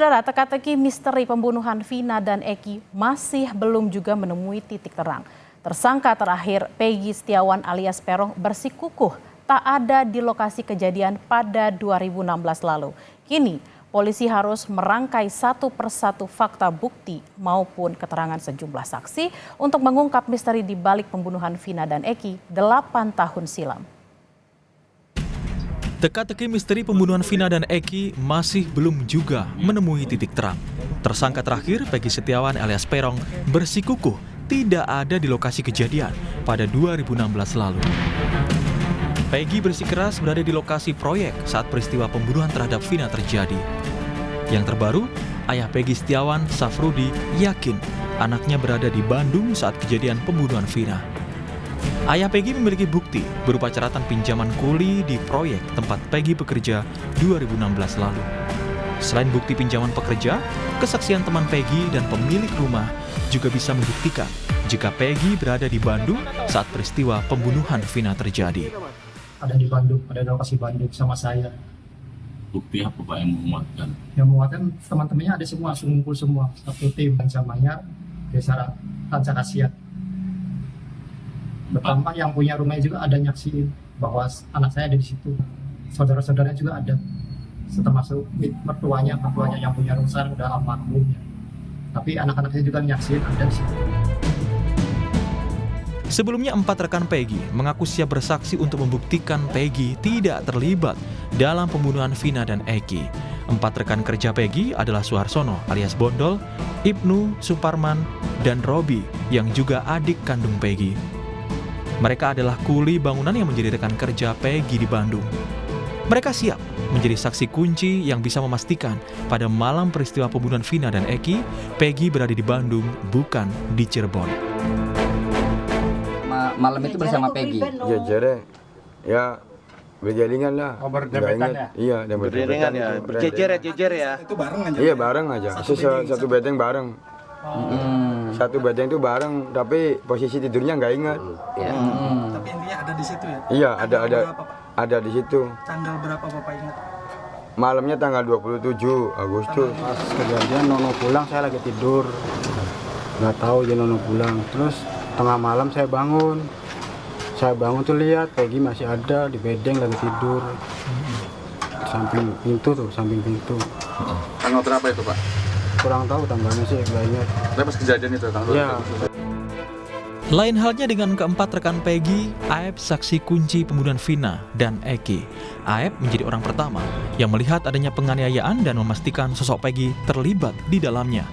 Saudara, teka-teki misteri pembunuhan Vina dan Eki masih belum juga menemui titik terang. Tersangka terakhir Peggy Setiawan alias Peron bersikukuh tak ada di lokasi kejadian pada 2016 lalu. Kini polisi harus merangkai satu persatu fakta bukti maupun keterangan sejumlah saksi untuk mengungkap misteri di balik pembunuhan Vina dan Eki 8 tahun silam. Teka-teki misteri pembunuhan Vina dan Eki masih belum juga menemui titik terang. Tersangka terakhir, Peggy Setiawan alias Peron, bersikukuh tidak ada di lokasi kejadian pada 2016 lalu. Peggy bersikeras berada di lokasi proyek saat peristiwa pembunuhan terhadap Vina terjadi. Yang terbaru, ayah Peggy Setiawan, Safrudi, yakin anaknya berada di Bandung saat kejadian pembunuhan Vina. Ayah Peggy memiliki bukti berupa catatan pinjaman kuli di proyek tempat Peggy bekerja 2016 lalu. Selain bukti pinjaman pekerja, kesaksian teman Peggy dan pemilik rumah juga bisa membuktikan jika Peggy berada di Bandung saat peristiwa pembunuhan Vina terjadi. Ada di Bandung, ada di lokasi Bandung sama saya. Bukti apa Pak yang menguatkan? Yang menguatkan teman-temannya ada semua, ngumpul semua, satu tim ancamannya desa Ranca Khasiat. Bertambah yang punya rumahnya juga ada nyaksiin bahwa anak saya ada di situ. Saudara-saudaranya juga ada. Termasuk mertuanya yang punya rumah sekarang udah almarhum. Tapi anak-anaknya juga nyaksiin ada di situ. Sebelumnya 4 rekan Peggy mengaku siap bersaksi untuk membuktikan Peggy tidak terlibat dalam pembunuhan Vina dan Eki. 4 rekan kerja Peggy adalah Suharsono alias Bondol, Ibnu, Suparman, dan Robi yang juga adik kandung Peggy. Mereka adalah kuli bangunan yang menjadi rekan kerja Peggy di Bandung. Mereka siap menjadi saksi kunci yang bisa memastikan pada malam peristiwa pembunuhan Vina dan Eki, Peggy berada di Bandung, bukan di Cirebon. Malam itu bersama Peggy. Jejer ya berjalingan lah. Oh, berdempetan ya? Iya, dan berdempetan ya. Berjejer ya. Itu bareng aja. Iya, bareng aja. Satu bedeng bareng. Satu bedeng itu bareng, tapi posisi tidurnya nggak ingat. Tapi intinya ada di situ ya? Iya, Berapa, Pak? ada di situ. Tanggal berapa Bapak ingat? Malamnya tanggal 27 Agustus. Pas kejadian Nono pulang, saya lagi tidur. Nggak tahu aja Nono pulang. Terus tengah malam saya bangun. Saya bangun tuh lihat Peggy masih ada di bedeng lagi tidur. Samping pintu. Tanggal berapa itu Pak? Kurang tahu tanggalnya sih, nggak ingat. Tapi pas kejadian itu tanggal Iya. Lain halnya dengan keempat rekan Peggy, Aep saksi kunci pembunuhan Vina dan Eki. Aep menjadi orang pertama yang melihat adanya penganiayaan dan memastikan sosok Peggy terlibat di dalamnya.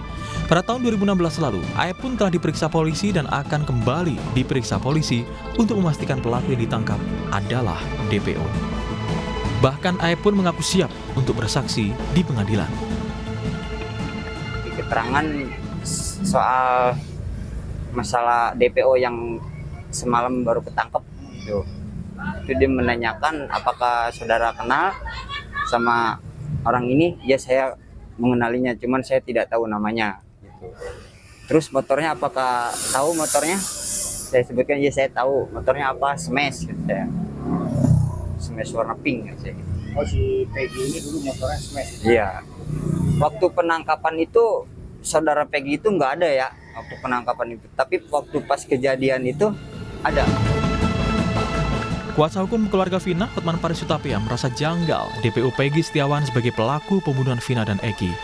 Pada tahun 2016 lalu, Aep pun telah diperiksa polisi dan akan kembali diperiksa polisi untuk memastikan pelaku yang ditangkap adalah DPO. Bahkan Aep pun mengaku siap untuk bersaksi di pengadilan. Keterangan soal masalah DPO yang semalam baru ketangkep itu dia menanyakan apakah saudara kenal sama orang ini. Ya, saya mengenalinya, cuman saya tidak tahu namanya gitu. Terus motornya apakah tahu motornya? Saya sebutkan ya saya tahu motornya apa, Smash gitu saya. Smash warna pink gitu. Oh, si Peggy ini dulu motornya Smash. Iya. Waktu penangkapan itu saudara Peggy itu nggak ada ya waktu penangkapan itu, tapi waktu pas kejadian itu ada. Kuasa hukum keluarga Vina, Hotman Paris Hutapea, merasa janggal DPO Peggy Setiawan sebagai pelaku pembunuhan Vina dan Eki.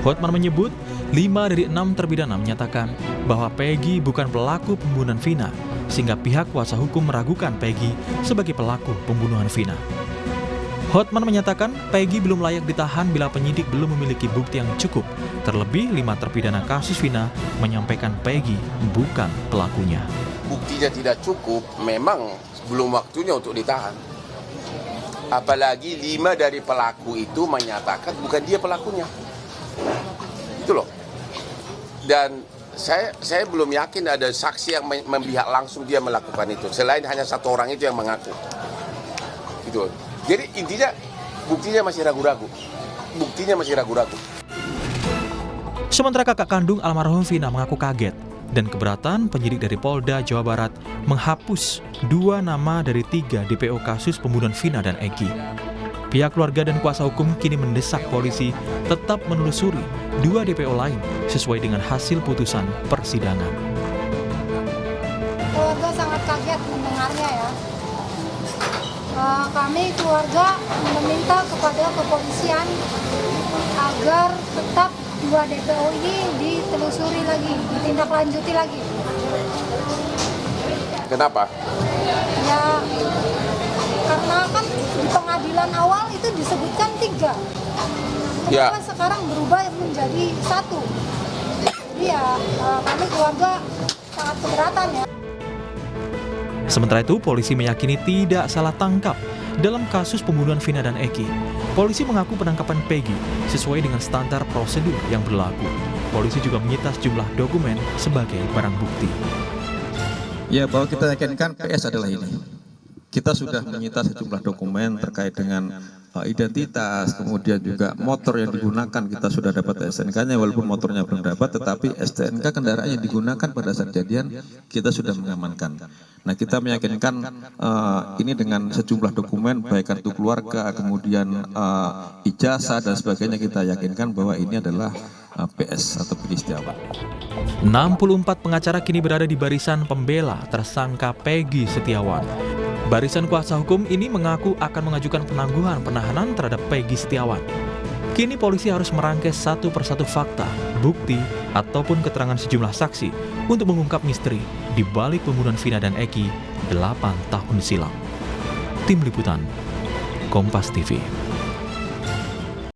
Hotman menyebut 5 dari 6 terpidana menyatakan bahwa Peggy bukan pelaku pembunuhan Vina, sehingga pihak kuasa hukum meragukan Peggy sebagai pelaku pembunuhan Vina. Hotman menyatakan Peggy belum layak ditahan bila penyidik belum memiliki bukti yang cukup. Terlebih 5 terpidana kasus Vina menyampaikan Peggy bukan pelakunya. Buktinya tidak cukup, memang belum waktunya untuk ditahan. Apalagi 5 dari pelaku itu menyatakan bukan dia pelakunya. Itu loh. Dan saya belum yakin ada saksi yang memihak langsung dia melakukan itu. Selain hanya satu orang itu yang mengaku. Gitu. Jadi intinya buktinya masih ragu-ragu. Sementara kakak kandung almarhum Vina mengaku kaget dan keberatan penyidik dari Polda Jawa Barat menghapus 2 nama dari 3 DPO kasus pembunuhan Vina dan Eki. Pihak keluarga dan kuasa hukum kini mendesak polisi tetap menelusuri 2 DPO lain sesuai dengan hasil putusan persidangan. Keluarga sangat kaget mendengarnya ya. Kami keluarga meminta kepada kepolisian agar tetap 2 DPO ini ditelusuri lagi, ditindaklanjuti lagi. Kenapa? Ya, karena kan di pengadilan awal itu disebutkan 3. Ya. Kenapa sekarang berubah menjadi 1? Jadi ya kami keluarga sangat keberatan ya. Sementara itu, polisi meyakini tidak salah tangkap dalam kasus pembunuhan Vina dan Eki. Polisi mengaku penangkapan Peggy sesuai dengan standar prosedur yang berlaku. Polisi juga menyita sejumlah dokumen sebagai barang bukti. Ya, bahwa kita yakinkan PS adalah ini. Kita sudah menyita sejumlah dokumen terkait dengan identitas, kemudian juga motor yang digunakan kita sudah dapat STNK-nya, walaupun motornya belum dapat, tetapi STNK kendaraan yang digunakan pada saat kejadian kita sudah mengamankan. Nah, kita meyakinkan ini dengan sejumlah dokumen, baik kartu keluarga, kemudian ijazah dan sebagainya, kita yakinkan bahwa ini adalah PS atau Peggy Setiawan. 64 pengacara kini berada di barisan pembela tersangka Peggy Setiawan. Barisan kuasa hukum ini mengaku akan mengajukan penangguhan penahanan terhadap Peggy Setiawan. Kini polisi harus merangkai satu persatu fakta, bukti, ataupun keterangan sejumlah saksi untuk mengungkap misteri di balik pembunuhan Vina dan Eki 8 tahun silam. Tim Liputan, Kompas TV.